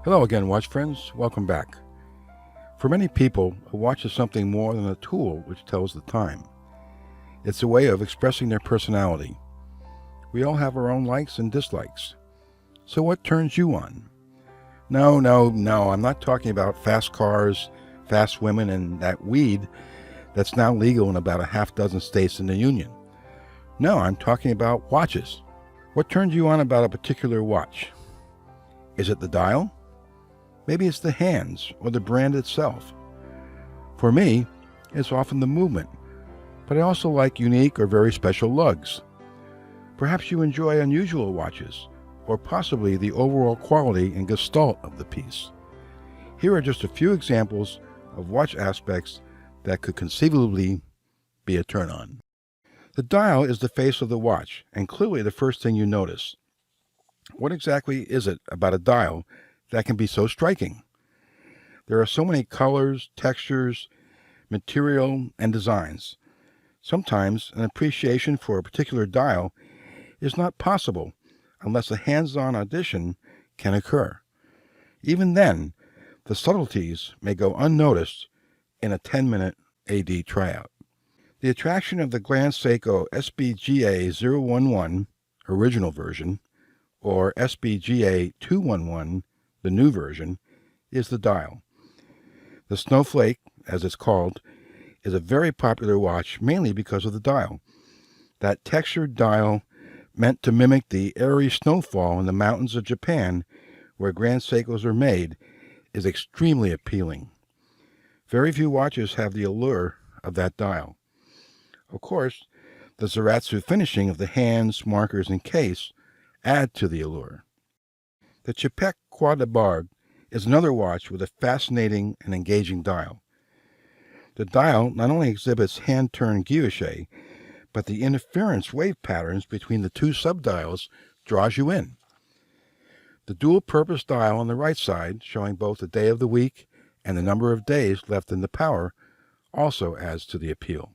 Hello again, watch friends. Welcome back. For many people, a watch is something more than a tool which tells the time. It's a way of expressing their personality. We all have our own likes and dislikes. So what turns you on? No, I'm not talking about fast cars, fast women, and that weed that's now legal in about a half dozen states in the Union. No, I'm talking about watches. What turns you on about a particular watch? Is it the dial? Maybe it's the hands or the brand itself. For me, it's often the movement, but I also like unique or very special lugs. Perhaps you enjoy unusual watches, or possibly the overall quality and gestalt of the piece. Here are just a few examples of watch aspects that could conceivably be a turn-on. The dial is the face of the watch, and clearly the first thing you notice. What exactly is it about a dial that can be so striking? There are so many colors, textures, material, and designs. Sometimes an appreciation for a particular dial is not possible unless a hands-on audition can occur. Even then, the subtleties may go unnoticed in a 10-minute AD tryout. The attraction of the Grand Seiko SBGA 011 original version or SBGA 211, the new version, is the dial. The Snowflake, as it's called, is a very popular watch mainly because of the dial. That textured dial meant to mimic the airy snowfall in the mountains of Japan where Grand Seikos are made is extremely appealing. Very few watches have the allure of that dial. Of course, the Zaratsu finishing of the hands, markers, and case add to the allure. The Chipek Croix de Bargue is another watch with a fascinating and engaging dial. The dial not only exhibits hand-turned guilloche, but the interference wave patterns between the two subdials draws you in. The dual-purpose dial on the right side, showing both the day of the week and the number of days left in the power, also adds to the appeal.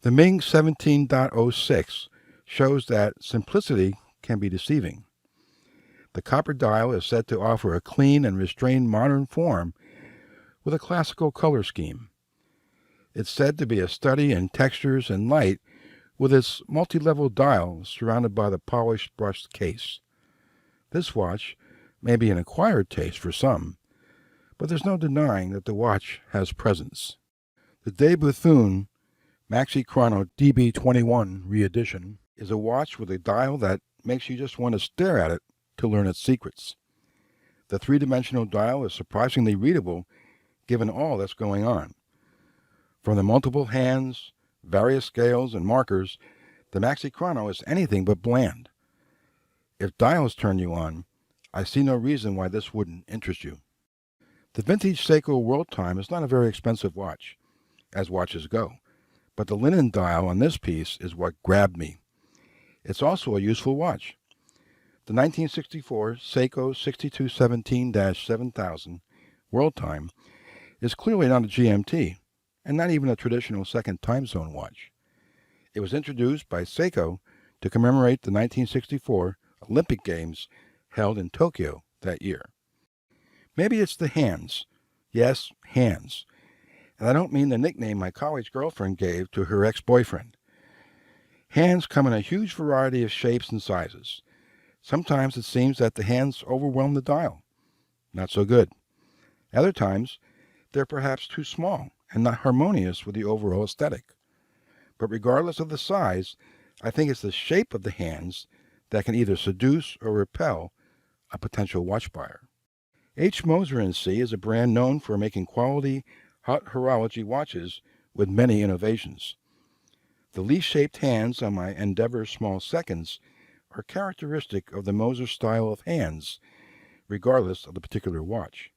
The Ming 17.06 shows that simplicity can be deceiving. The copper dial is said to offer a clean and restrained modern form with a classical color scheme. It's said to be a study in textures and light with its multi-level dial surrounded by the polished brushed case. This watch may be an acquired taste for some, but there's no denying that the watch has presence. The De Bethune Maxi Chrono DB21 re-edition is a watch with a dial that makes you just want to stare at it to learn its secrets. The three-dimensional dial is surprisingly readable given all that's going on. From the multiple hands, various scales, and markers, the Maxi Chrono is anything but bland. If dials turn you on, I see no reason why this wouldn't interest you. The vintage Seiko World Time is not a very expensive watch, as watches go, but the linen dial on this piece is what grabbed me. It's also a useful watch. The 1964 Seiko 6217-7000 World Time is clearly not a GMT, and not even a traditional second time zone watch. It was introduced by Seiko to commemorate the 1964 Olympic Games held in Tokyo that year. Maybe it's the hands. Yes, hands. And I don't mean the nickname my college girlfriend gave to her ex-boyfriend. Hands come in a huge variety of shapes and sizes. Sometimes it seems that the hands overwhelm the dial. Not so good. Other times, they're perhaps too small and not harmonious with the overall aesthetic. But regardless of the size, I think it's the shape of the hands that can either seduce or repel a potential watch buyer. H. Moser & C. is a brand known for making quality hot horology watches with many innovations. The leaf-shaped hands on my Endeavor small seconds are characteristic of the Moser style of hands, regardless of the particular watch.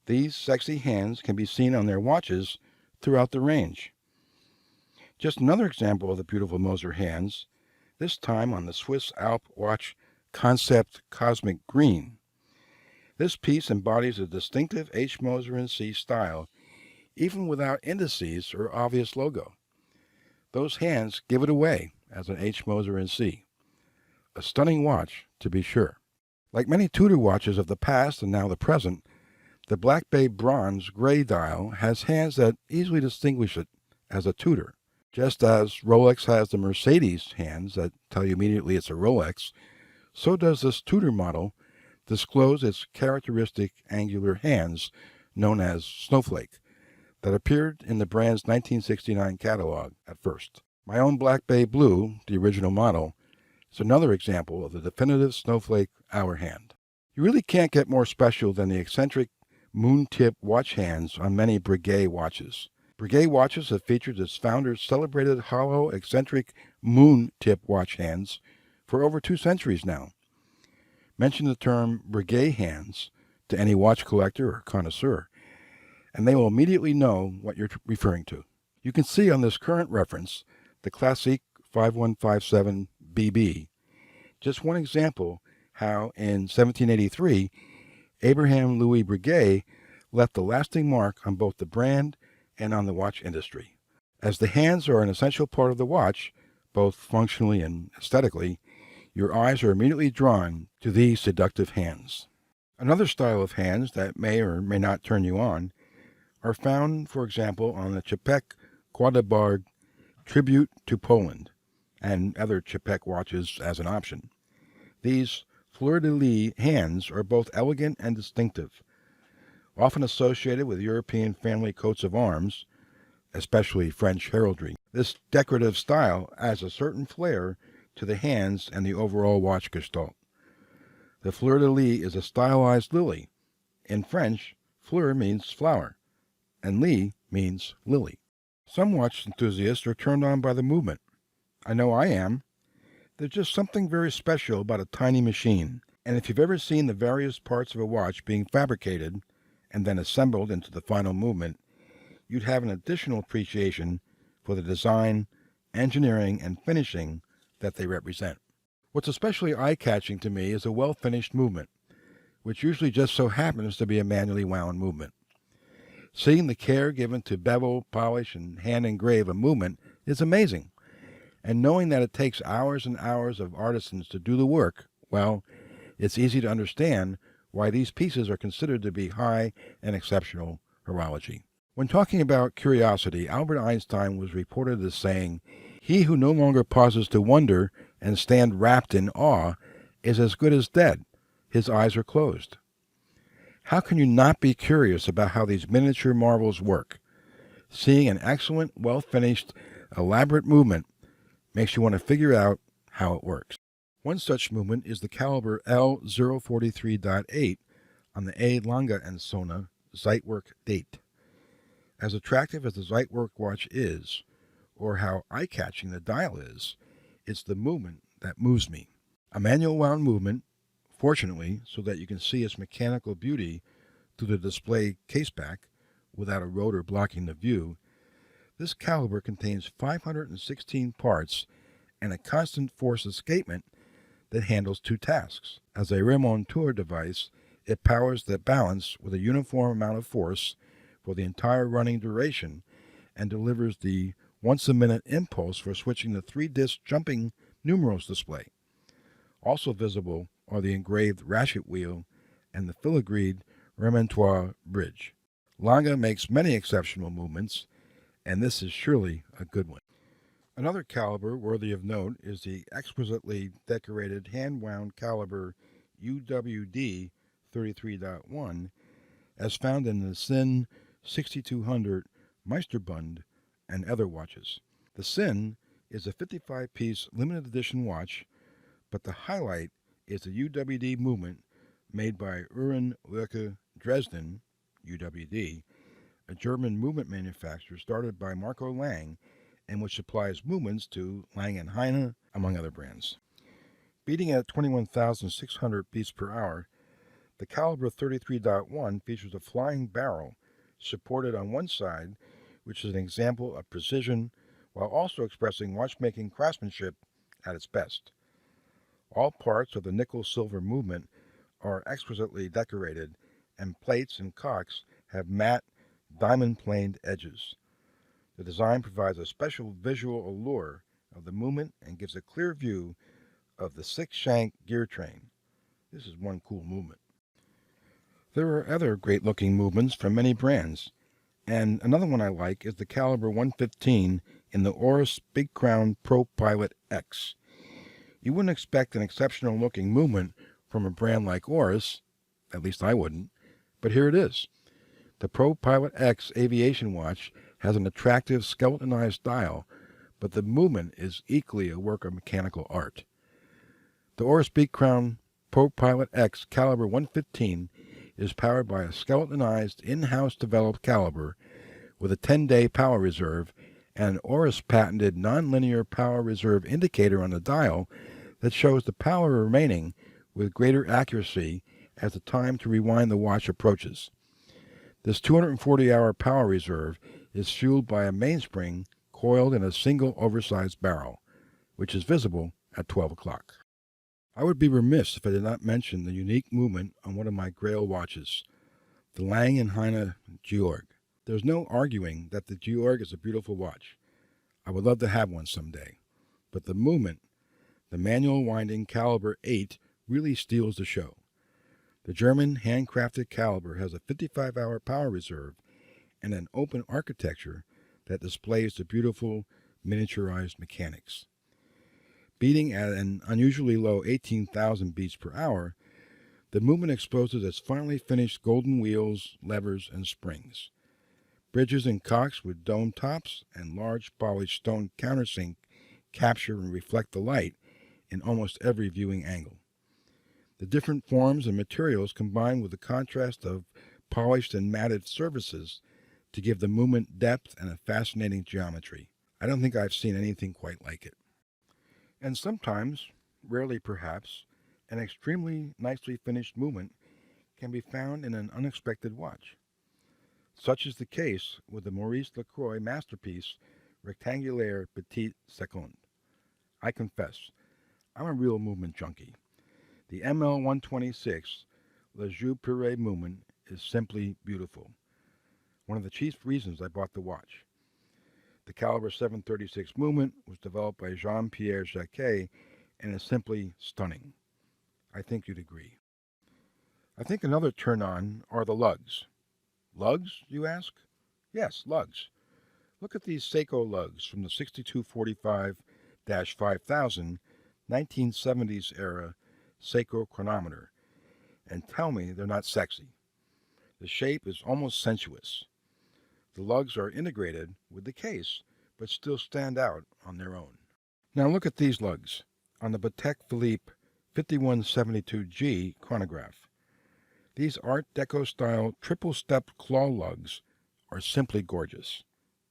These sexy hands can be seen on their watches throughout the range. Just another example of the beautiful Moser hands, this time on the Swiss Alp watch Concept Cosmic Green. This piece embodies a distinctive H. Moser & C. style, even without indices or obvious logo. Those hands give it away as an H. Moser & C. A stunning watch, to be sure. Like many Tudor watches of the past and now the present, the Black Bay bronze gray dial has hands that easily distinguish it as a Tudor. Just as Rolex has the Mercedes hands that tell you immediately it's a Rolex, so does this Tudor model disclose its characteristic angular hands known as snowflake that appeared in the brand's 1969 catalog at first. My own Black Bay Blue, the original model, is another example of the definitive snowflake hour hand. You really can't get more special than the eccentric moon-tip watch hands on many Breguet watches. Breguet watches have featured its founder's celebrated hollow, eccentric moon-tip watch hands for over 2 centuries now. Mention the term Breguet hands to any watch collector or connoisseur, and they will immediately know what you're referring to. You can see on this current reference, the Classique 5157 BB, just one example how in 1783, Abraham Louis Breguet left a lasting mark on both the brand and on the watch industry. As the hands are an essential part of the watch, both functionally and aesthetically, your eyes are immediately drawn to these seductive hands. Another style of hands that may or may not turn you on are found, for example, on the Czech Quadribarg Tribute to Poland and other Czech watches as an option. These fleur-de-lis hands are both elegant and distinctive, often associated with European family coats of arms, especially French heraldry. This decorative style adds a certain flair to the hands and the overall watch gestalt. The fleur-de-lis is a stylized lily. In French, fleur means flower, and lis means lily. Some watch enthusiasts are turned on by the movement. I know I am. There's just something very special about a tiny machine, and if you've ever seen the various parts of a watch being fabricated and then assembled into the final movement, you'd have an additional appreciation for the design, engineering, and finishing that they represent. What's especially eye-catching to me is a well-finished movement, which usually just so happens to be a manually wound movement. Seeing the care given to bevel, polish, and hand-engrave a movement is amazing. And knowing that it takes hours and hours of artisans to do the work, well, it's easy to understand why these pieces are considered to be high and exceptional horology. When talking about curiosity, Albert Einstein was reported as saying, "He who no longer pauses to wonder and stand wrapped in awe is as good as dead. His eyes are closed." How can you not be curious about how these miniature marvels work? Seeing an excellent, well-finished, elaborate movement makes you want to figure out how it works. One such movement is the caliber L043.8 on the A. Lange & Söhne Zeitwerk date. As attractive as the Zeitwerk watch is, or how eye-catching the dial is, it's the movement that moves me. A manual wound movement, fortunately, so that you can see its mechanical beauty through the display caseback without a rotor blocking the view. This caliber contains 516 parts and a constant force escapement that handles 2 tasks. As a remonteur device, it powers the balance with a uniform amount of force for the entire running duration and delivers the once-a-minute impulse for switching the 3-disc jumping numerals display. Also visible are the engraved ratchet wheel and the filigreed remontoire bridge. Lange makes many exceptional movements, and this is surely a good one. Another caliber worthy of note is the exquisitely decorated hand-wound caliber UWD 33.1 as found in the Sinn 6200 Meisterbund and other watches. The Sinn is a 55-piece limited edition watch, but the highlight is the UWD movement made by Uhrenwerke Dresden, UWD, a German movement manufacturer started by Marco Lang and which supplies movements to Lang & Heine, among other brands. Beating at 21,600 beats per hour, the caliber 33.1 features a flying barrel supported on one side, which is an example of precision while also expressing watchmaking craftsmanship at its best. All parts of the nickel-silver movement are exquisitely decorated, and plates and cocks have matte, diamond-planed edges. The design provides a special visual allure of the movement and gives a clear view of the 6-shank gear train. This is one cool movement. There are other great looking movements from many brands, and another one I like is the caliber 115 in the Oris Big Crown Pro Pilot X. You wouldn't expect an exceptional looking movement from a brand like Oris, at least I wouldn't, but here it is. The Pro Pilot X aviation watch has an attractive skeletonized dial, but the movement is equally a work of mechanical art. The Oris Big Crown Pro Pilot X caliber 115 is powered by a skeletonized in-house developed caliber with a 10-day power reserve and an Oris patented nonlinear power reserve indicator on the dial that shows the power remaining with greater accuracy as the time to rewind the watch approaches. This 240-hour power reserve is fueled by a mainspring coiled in a single oversized barrel, which is visible at 12 o'clock. I would be remiss if I did not mention the unique movement on one of my Grail watches, the Lang & Heine Georg. There's no arguing that the Georg is a beautiful watch. I would love to have one someday. But the movement, the manual winding caliber 8, really steals the show. The German handcrafted caliber has a 55-hour power reserve and an open architecture that displays the beautiful miniaturized mechanics. Beating at an unusually low 18,000 beats per hour, the movement exposes its finely finished golden wheels, levers, and springs. Bridges and cocks with dome tops and large polished stone countersink capture and reflect the light in almost every viewing angle. The different forms and materials combine with the contrast of polished and matted surfaces to give the movement depth and a fascinating geometry. I don't think I've seen anything quite like it. And sometimes, rarely perhaps, an extremely nicely finished movement can be found in an unexpected watch. Such is the case with the Maurice Lacroix masterpiece Rectangulaire Petite Seconde. I confess, I'm a real movement junkie. The ML126 Le Jeu Purée movement is simply beautiful. One of the chief reasons I bought the watch. The caliber 736 movement was developed by Jean-Pierre Jacquet and is simply stunning. I think you'd agree. I think another turn-on are the lugs. Lugs, you ask? Yes, lugs. Look at these Seiko lugs from the 6245-5000 1970s era Seiko chronometer, and tell me they're not sexy. The shape is almost sensuous. The lugs are integrated with the case, but still stand out on their own. Now look at these lugs on the Patek Philippe 5172G chronograph. These Art Deco style triple-stepped claw lugs are simply gorgeous.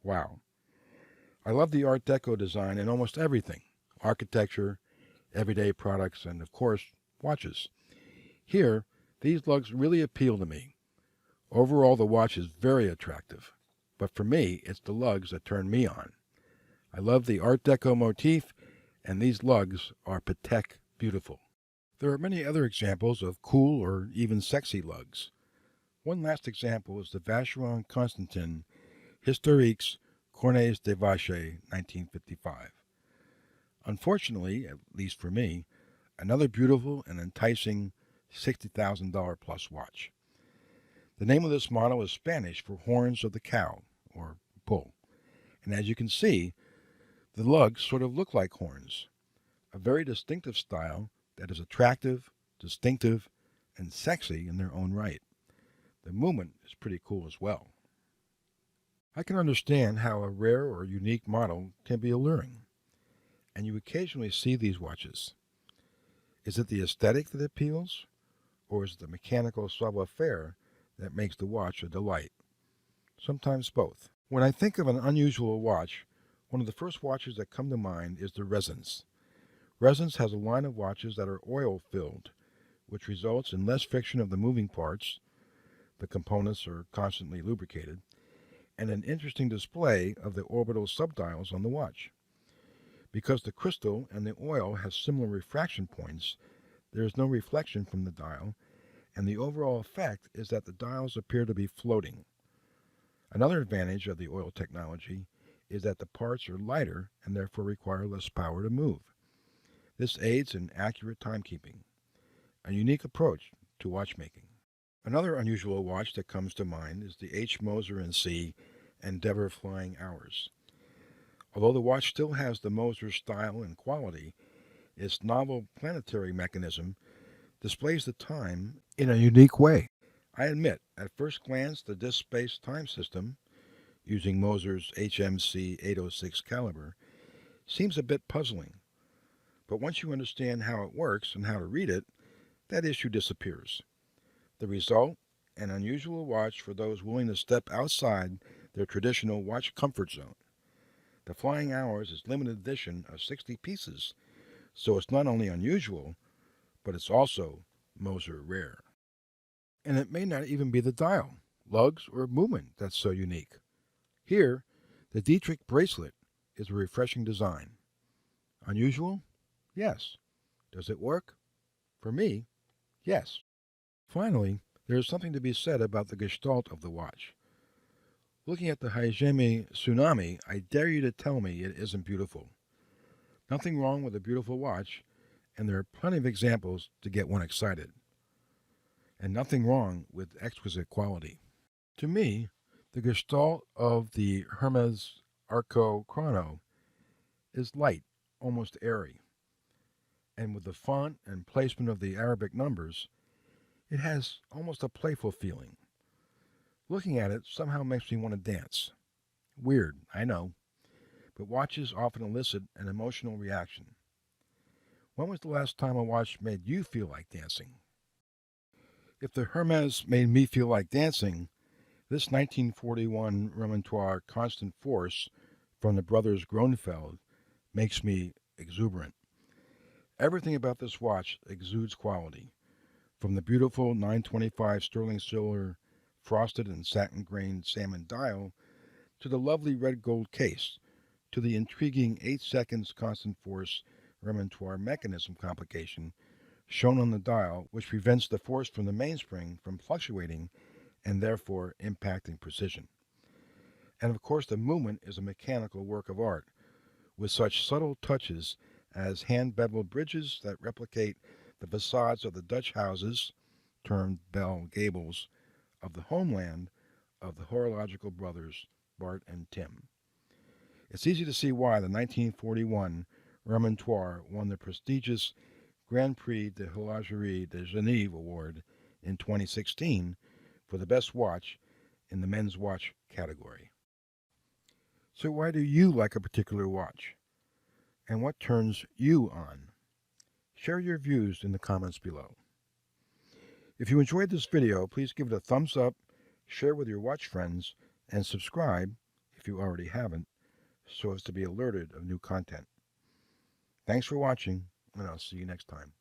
Wow. I love the Art Deco design in almost everything: architecture, everyday products, and of course, watches. Here, these lugs really appeal to me. Overall, the watch is very attractive, but for me, it's the lugs that turn me on. I love the Art Deco motif, and these lugs are Patek beautiful. There are many other examples of cool or even sexy lugs. One last example is the Vacheron Constantin Historiques Cornets de Vache 1955. Unfortunately, at least for me, another beautiful and enticing $60,000 plus watch. The name of this model is Spanish for horns of the cow, or bull, and as you can see, the lugs sort of look like horns. A very distinctive style that is attractive, distinctive, and sexy in their own right. The movement is pretty cool as well. I can understand how a rare or unique model can be alluring, and you occasionally see these watches. Is it the aesthetic that appeals, or is it the mechanical savoir-faire that makes the watch a delight? Sometimes both. When I think of an unusual watch, one of the first watches that come to mind is the Resonance. Resonance has a line of watches that are oil-filled, which results in less friction of the moving parts, the components are constantly lubricated, and an interesting display of the orbital subdials on the watch. Because the crystal and the oil have similar refraction points, there is no reflection from the dial, and the overall effect is that the dials appear to be floating. Another advantage of the oil technology is that the parts are lighter and therefore require less power to move. This aids in accurate timekeeping. a unique approach to watchmaking. Another unusual watch that comes to mind is the H. Moser & C. Endeavour Flying Hours. Although the watch still has the Moser style and quality, its novel planetary mechanism displays the time in a unique way. I admit, at first glance, the disk-based time system, using Moser's HMC 806 caliber, seems a bit puzzling. But once you understand how it works and how to read it, that issue disappears. The result? An unusual watch for those willing to step outside their traditional watch comfort zone. The Flying Hours is limited edition of 60 pieces, so it's not only unusual, but it's also Moser rare. And it may not even be the dial, lugs, or movement that's so unique. Here, the Dietrich bracelet is a refreshing design. Unusual? Yes. Does it work? For me, yes. Finally, there is something to be said about the Gestalt of the watch. Looking at the Hajime Tsunami, I dare you to tell me it isn't beautiful. Nothing wrong with a beautiful watch, and there are plenty of examples to get one excited. And nothing wrong with exquisite quality. To me, the Gestalt of the Hermes Arco Chrono is light, almost airy. And with the font and placement of the Arabic numbers, it has almost a playful feeling. Looking at it somehow makes me want to dance. Weird, I know, but watches often elicit an emotional reaction. When was the last time a watch made you feel like dancing? If the Hermes made me feel like dancing, this 1941 Remontoire Constant Force from the brothers Gronfeld makes me exuberant. Everything about this watch exudes quality, from the beautiful 925 sterling silver frosted and satin-grained salmon dial to the lovely red gold case, to the intriguing 8 seconds constant force remontoire mechanism complication shown on the dial, which prevents the force from the mainspring from fluctuating and therefore impacting precision. And of course the movement is a mechanical work of art, with such subtle touches as hand-beveled bridges that replicate the facades of the Dutch houses, termed bell gables, of the homeland of the horological brothers Bart and Tim. It's easy to see why the 1941 Remontoire won the prestigious Grand Prix de Horlogerie de Genève Award in 2016 for the best watch in the men's watch category. So why do you like a particular watch? And what turns you on? Share your views in the comments below. If you enjoyed this video, please give it a thumbs up, share with your watch friends, and subscribe, if you already haven't, so as to be alerted of new content. Thanks for watching, and I'll see you next time.